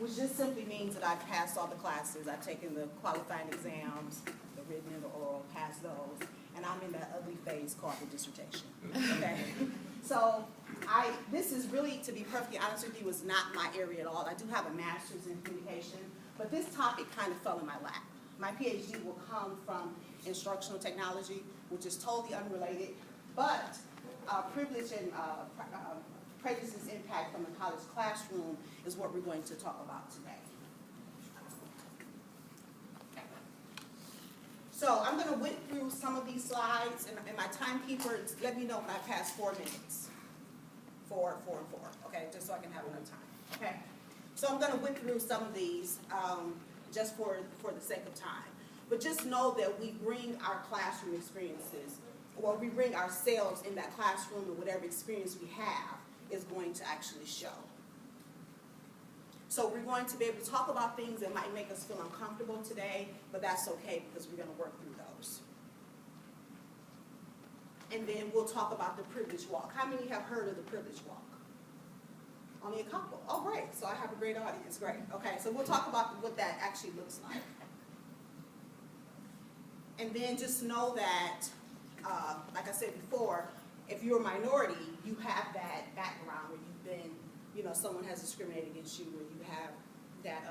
which just simply means that I've passed all the classes. I've taken the qualifying exams, the written and the oral, passed those, and I'm in that ugly phase called the dissertation. Okay? So this is really, to be perfectly honest with you, is not my area at all. I do have a master's in communication, but this topic kind of fell in my lap. My PhD will come from instructional technology, which is totally unrelated, but privilege and prejudice's impact from the college classroom is what we're going to talk about today. So I'm going to whip through some of these slides, and my timekeeper, let me know when I pass 4 minutes. 4 and 4, okay, just so I can have enough time, okay? So I'm going to whip through some of these just for the sake of time. But just know that we bring our classroom experiences, or we bring ourselves in that classroom, and whatever experience we have is going to actually show. So we're going to be able to talk about things that might make us feel uncomfortable today, but that's okay because we're going to work through those. And then we'll talk about the privilege walk. How many have heard of the privilege walk? Only a couple. Oh, great. So I have a great audience. Great. Okay, so we'll talk about what that actually looks like. And then just know that, like I said before, if you're a minority, you have that background where you've been, someone has discriminated against you, or you have that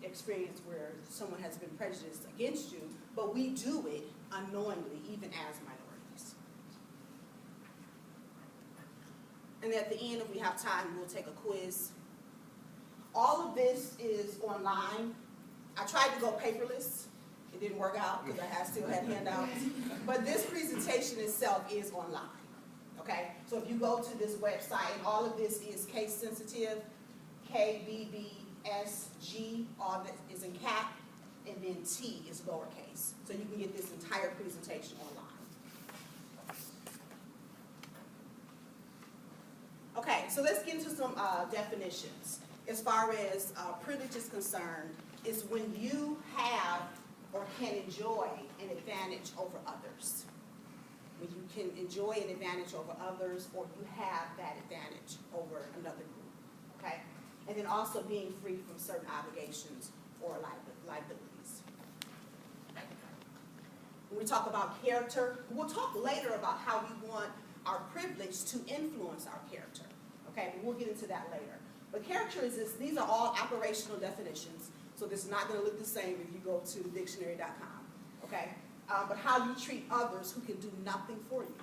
experience where someone has been prejudiced against you, but we do it unknowingly, even as minorities. And at the end, if we have time, we'll take a quiz. All of this is online. I tried to go paperless. It didn't work out because I still had handouts. But this presentation itself is online. Okay, so if you go to this website, and all of this is case sensitive, KBBSG, all that is in cap, and then T is lowercase. So you can get this entire presentation online. Okay, so let's get into some definitions. As far as privilege is concerned, it's when you have or can enjoy an advantage over others. When you can enjoy an advantage over others, or you have that advantage over another group, okay? And then also being free from certain obligations or liabilities. When we talk about character, we'll talk later about how we want our privilege to influence our character, okay? But we'll get into that later. But character is this, these are all operational definitions, so this is not going to look the same if you go to dictionary.com, okay? But how you treat others who can do nothing for you.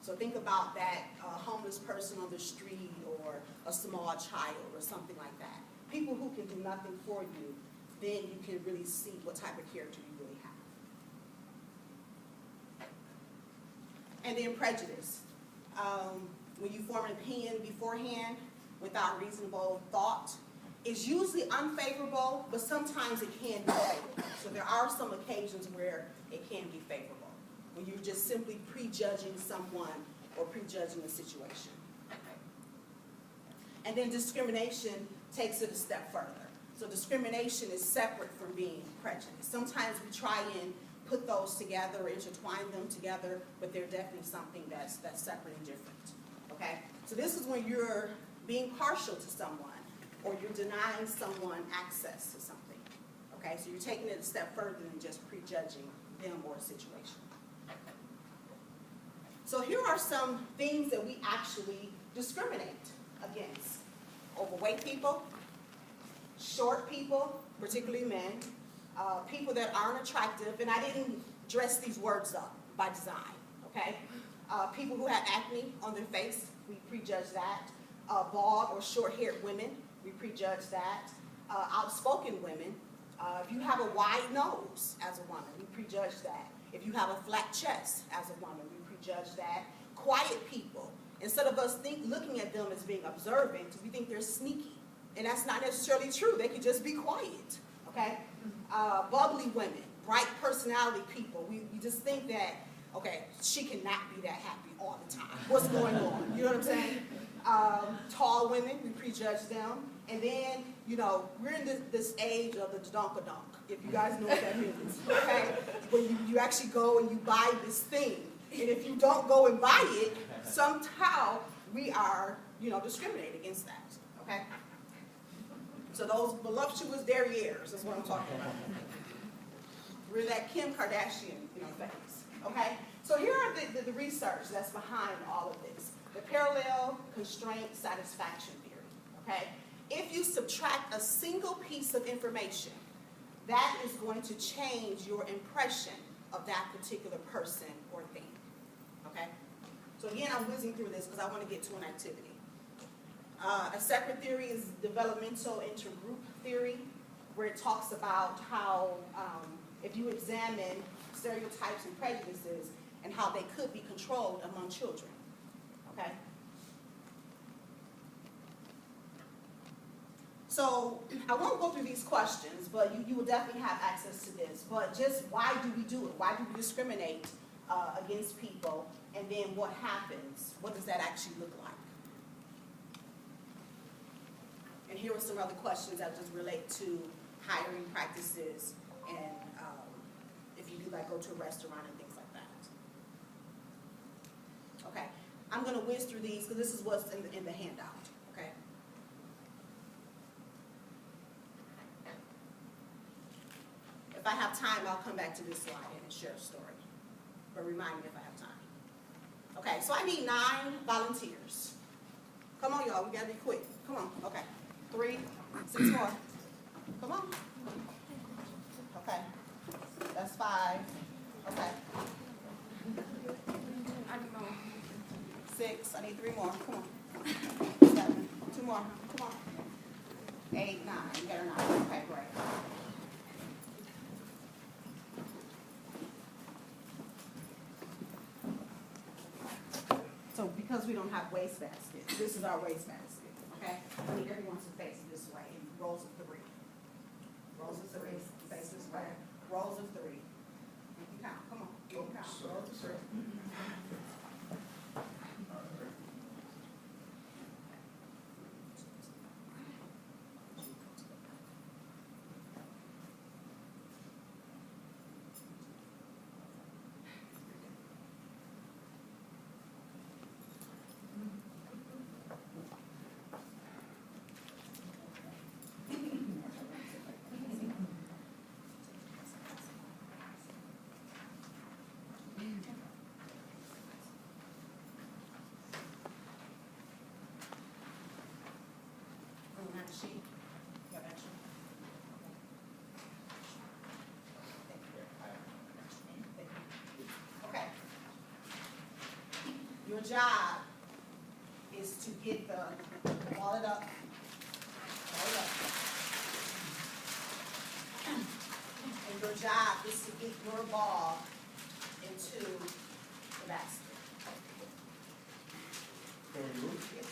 So think about that homeless person on the street, or a small child, or something like that. People who can do nothing for you, then you can really see what type of character you really have. And then prejudice. When you form an opinion beforehand without reasonable thought, it's usually unfavorable, but sometimes it can be favorable. So there are some occasions where it can be favorable, when you're just simply prejudging someone or prejudging a situation. And then discrimination takes it a step further. So discrimination is separate from being prejudice. Sometimes we try and put those together or intertwine them together, but they're definitely something that's separate and different. Okay? So this is when you're being partial to someone, or you're denying someone access to something. Okay, so you're taking it a step further than just prejudging them or a situation. So here are some things that we actually discriminate against. Overweight people, short people, particularly men, people that aren't attractive, and I didn't dress these words up by design, okay? People who have acne on their face, we prejudge that. Bald or short-haired women, we prejudge that. Outspoken women, if you have a wide nose as a woman, we prejudge that. If you have a flat chest as a woman, we prejudge that. Quiet people, instead of us looking at them as being observant, we think they're sneaky. And that's not necessarily true. They could just be quiet, okay? Bubbly women, bright personality people, we just think that, okay, she cannot be that happy all the time. What's going on? You know what I'm saying? Tall women, we prejudge them. And then, we're in this age of the donka-donk, if you guys know what that means, okay? When you actually go and you buy this thing, and if you don't go and buy it, somehow we are, discriminating against that, okay? So those voluptuous derrieres is what I'm talking about. We're that Kim Kardashian, phase. Okay? So here are the research that's behind all of this. The parallel constraint satisfaction theory. Okay? If you subtract a single piece of information, that is going to change your impression of that particular person or thing. Okay? So again, I'm whizzing through this because I want to get to an activity. A separate theory is developmental intergroup theory, where it talks about how if you examine stereotypes and prejudices and how they could be controlled among children. Okay? So I won't go through these questions, but you will definitely have access to this. But just why do we do it? Why do we discriminate against people? And then what happens? What does that actually look like? And here are some other questions that just relate to hiring practices and if you do like go to a restaurant and things like that. Okay, I'm going to whiz through these because this is what's in the handout. Okay. If I have time, I'll come back to this slide and share a story. But remind me if I have time. Okay, so I need 9 volunteers. Come on, y'all. We got to be quick. Come on. Okay. 3, 6 more. Come on. Okay. That's 5. Okay. I don't know. 6. I need 3 more. Come on. 7. 2 more. Come on. 8, 9. You got her 9. Okay, great. So because we don't have waste baskets, this is our waste basket. Okay? I need everyone to face this way in rows of 3. Rows of 3. Face this way. Rows of 3. You can count. Come on. You can count. Rows of 3. Sheet. You have extra? Okay. Your job is to get the ball it up. Ball it up. And your job is to get your ball into the basket. Yes.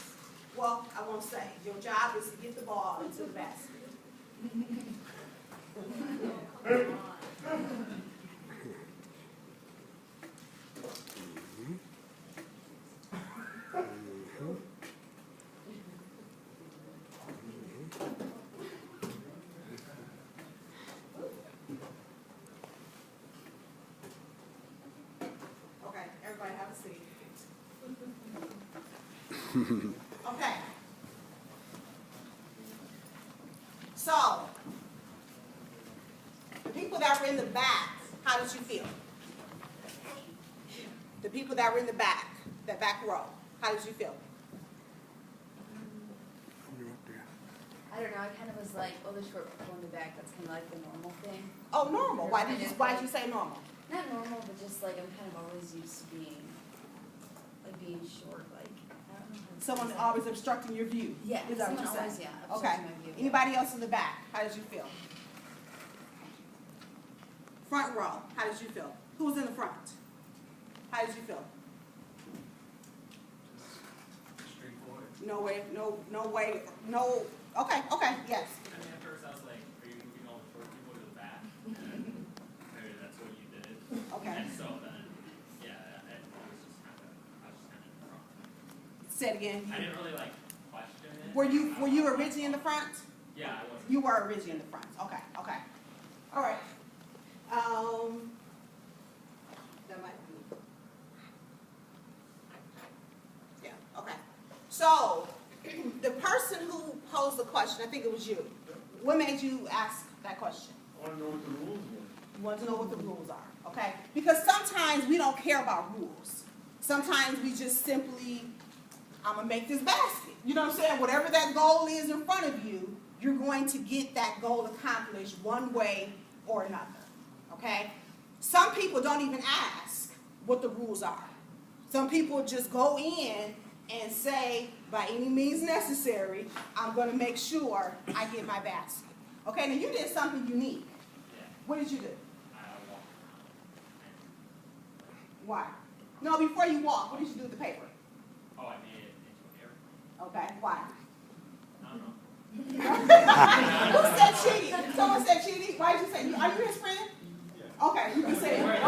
Well, I won't say. Your job is to get the ball into the basket. Okay, everybody have a seat. Okay. So, the people that were in the back, how did you feel? The people that were in the back, that back row, how did you feel? I don't know, I kind of was like, oh, the short people in the back, that's kind of like the normal thing. Oh, normal. Why did you say normal? Not normal, but just like I'm kind of always used to being short, like, I don't know. Someone's always obstructing your view. Yeah, Is that what someone you're always, saying? yeah, Okay. obstructing my view. Anybody else in the back? How did you feel? Front row. How did you feel? Who was in the front? How did you feel? Straightforward. No way. No. Okay. Yes. I mean, at first I was like, are you moving all the short people to the back? Maybe that's what you did. Okay. And so then, yeah, I was just kind of in front. Say it again. I didn't really like question it. Were you originally in the front? Yeah, I was. You were originally in the front. Okay. All right. That might be. Yeah. Okay. So The person who posed the question, I think it was you. What made you ask that question? I want to know what the rules were. You want to know what the rules are, okay? Because sometimes we don't care about rules. Sometimes we just simply, I'm going to make this basket. You know what I'm saying? Whatever that goal is in front of you, you're going to get that goal accomplished one way or another, okay? Some people don't even ask what the rules are. Some people just go in and say, by any means necessary, I'm going to make sure I get my basket. Okay, now you did something unique. Yeah. What did you do? I walked around. Why? No, before you walk, what did you do with the paper? Oh, I made it into an airplane. Okay, why? I don't know. Who said cheating? Someone said cheating? Why did you say, are you his friend? Yeah. Okay, you can say it. Okay.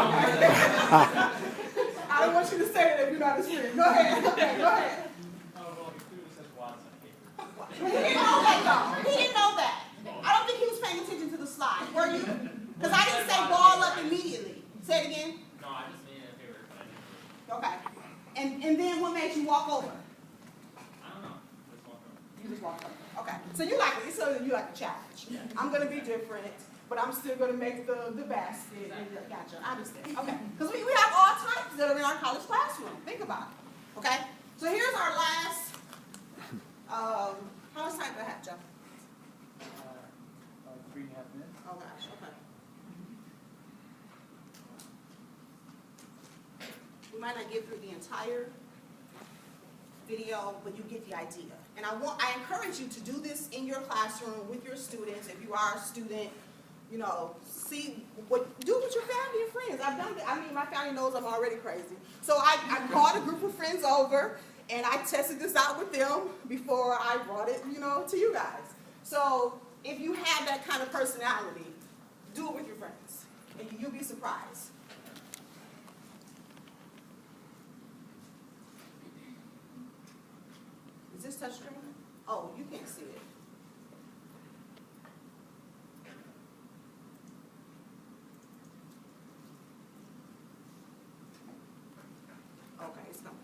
I don't want you to say it if you're not his friend. Go ahead. Okay, go ahead. Oh, well, he clearly says Watson on paper. He didn't know that though. He didn't know that. I don't think he was paying attention to the slide. Were you? Because I didn't say ball up immediately. Say it again. No, I just made it a paper, but I didn't. Okay. And then what made you walk over? I don't know. Just walk around. You just walked over. Okay. So you like it. So you like a challenge. Yeah. I'm gonna be different, but I'm still gonna make the basket. Gotcha. I understand. Okay. Because we have all types that are in our college classroom. Think about it. Okay. So here's our last. How much time do I have, Joe? 3.5 minutes. Oh gosh. Okay. We might not get through the entire video, but you get the idea. And I encourage you to do this in your classroom with your students. If you are a student, you know, do it with your family and friends. I've done it. I mean, my family knows I'm already crazy. So I brought a group of friends over, and I tested this out with them before I brought it, you know, to you guys. So if you have that kind of personality, do it with your friends, and you'll be surprised. Is this touchscreen? Oh, you can't see it. Okay, it's coming.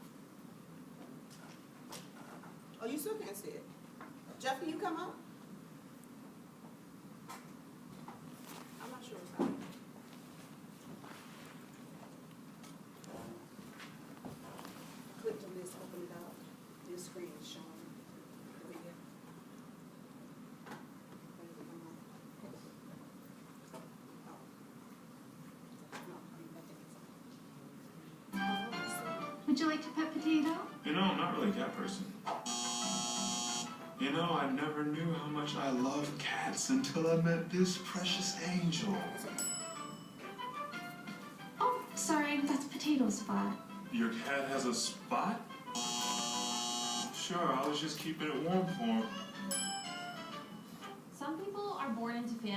Oh, you still can't see it. Jeff, can you come up? I'm not sure what's happening. Click on this, open it up. This screen is showing. Over here. Where does it come up? Oh. No, I think it's on. Would you like to pet Potato? You know, I'm not really a cat person. You know, I never knew how much I loved cats until I met this precious angel. Oh, sorry, that's Potato's spot. Your cat has a spot? Sure, I was just keeping it warm for him. Some people are born into families